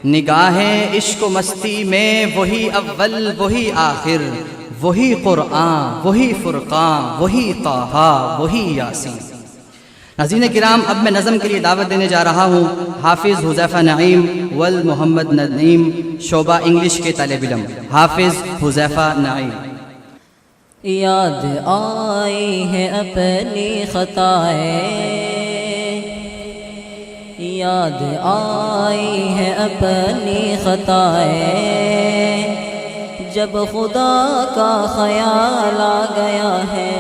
نگاہیں عشق و مستی میں وہی اول وہی آخر، وہی قرآن وہی فرقان وہی طٰہٰ وہی یاسین۔ ناظرین کرام، اب میں نظم کے لیے دعوت دینے جا رہا ہوں حافظ حذیفہ نعیم والمحمد ندیم، شعبہ انگلش کے طالب علم حافظ حذیفہ نعیم۔ یاد آئی ہے اپنی خطائیں، یاد آئی ہے اپنی خطائیں، جب خدا کا خیال آ گیا ہے۔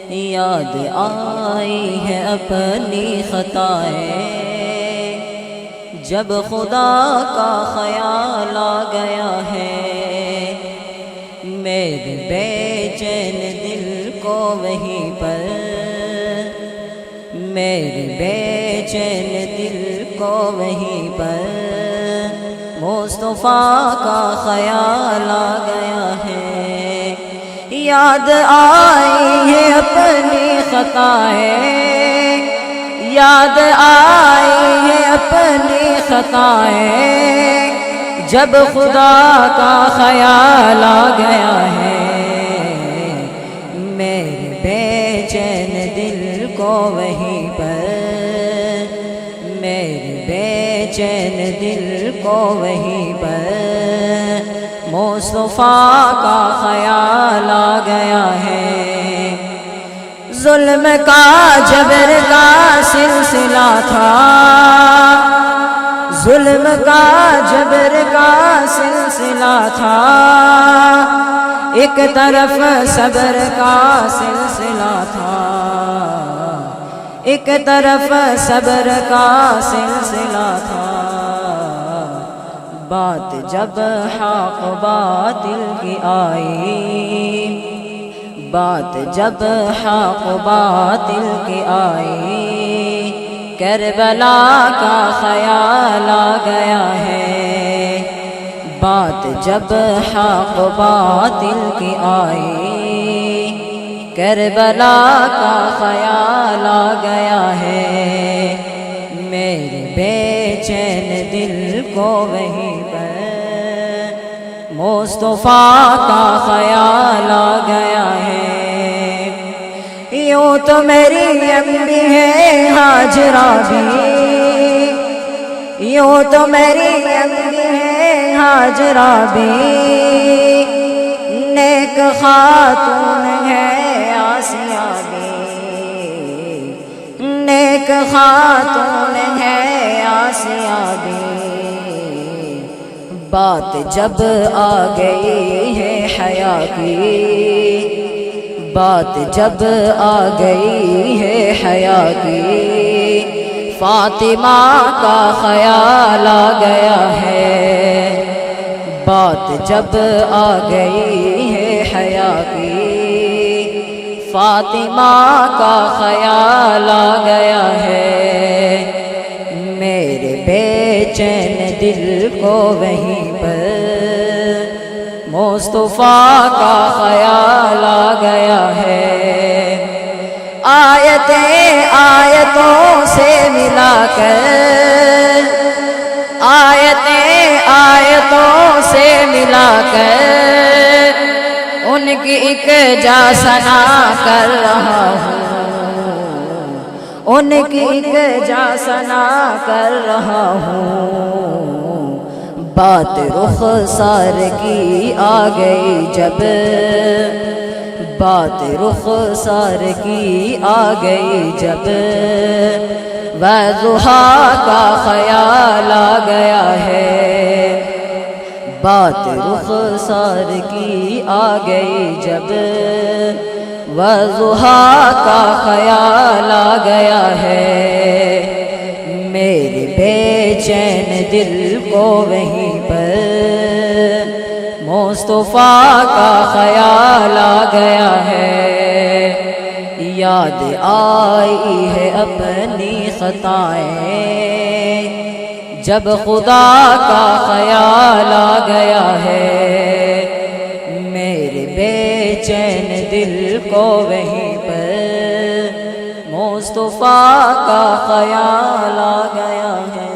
یاد آئی ہے اپنی خطائیں، جب خدا کا خیال آ گیا ہے۔ میرے بے چین دل کو وہیں پر، میرے بے چین دل کو وہیں پر مصطفیٰ کا خیال آ گیا ہے۔ یاد آئی ہے اپنی خطائیں، یاد آئی ہے اپنی خطائیں، جب خدا کا خیال آ گیا ہے۔ میرے بے چین دل کو وہیں پر، میرے بے چین دل کو وہیں پر مصطفیٰ کا خیال آ گیا ہے۔ ظلم کا جبر کا سلسلہ تھا، ظلم کا جبر کا سلسلہ تھا، ایک طرف صبر کا سلسلہ تھا، ایک طرف صبر کا سلسلہ تھا۔ بات جب حق باطل کی آئی، بات جب حق باطل کی آئی، کربلا کا خیال آ گیا ہے۔ بات جب حق باطل کی آئی، کربلا کا خیال آ گیا ہے۔ میرے بے چین دل کو وہیں پر مصطفیٰ کا خیال آ گیا ہے۔ یوں تو میری امی ہے ہاجرہ بھی، یوں تو میری امی ہے ہاجرہ بھی، نیک خاتون ہے آسیہ بھی، نیک خاتون ہے آسیہ بھی۔ بات جب آ گئی ہے حیا کی، بات جب آ گئی ہے حیا کی، فاطمہ کا خیال آ گیا ہے۔ بات جب آ گئی ہے حیا کی، فاطمہ کا خیال آ گیا ہے۔ میرے بے چین دل کو وہیں پر مصطفیٰ کا خیال آ گیا ہے۔ آیتیں آیتوں سے ملا کر، آیتیں آیتوں سے ملا کر ان کی ایک جا ثنا کر رہا ہوں، ان کی ایک جا ثنا کر رہا ہوں۔ بات رخسار کی آ گئی جب، بات رخسار کی آ گئی جب، وضحیٰ کا خیال آ گیا ہے۔ بات رخسار کی آ گئی جب، وضحیٰ کا خیال آ گیا ہے۔ میرے بے چین دل کو وہیں پر مصطفیٰ کا خیال آ گیا ہے۔ یاد آئی ہے اپنی خطائیں، جب خدا کا خیال آ گیا ہے۔ میرے بے چین دل کو وہیں پر مصطفیٰ کا خیال آ گیا ہے۔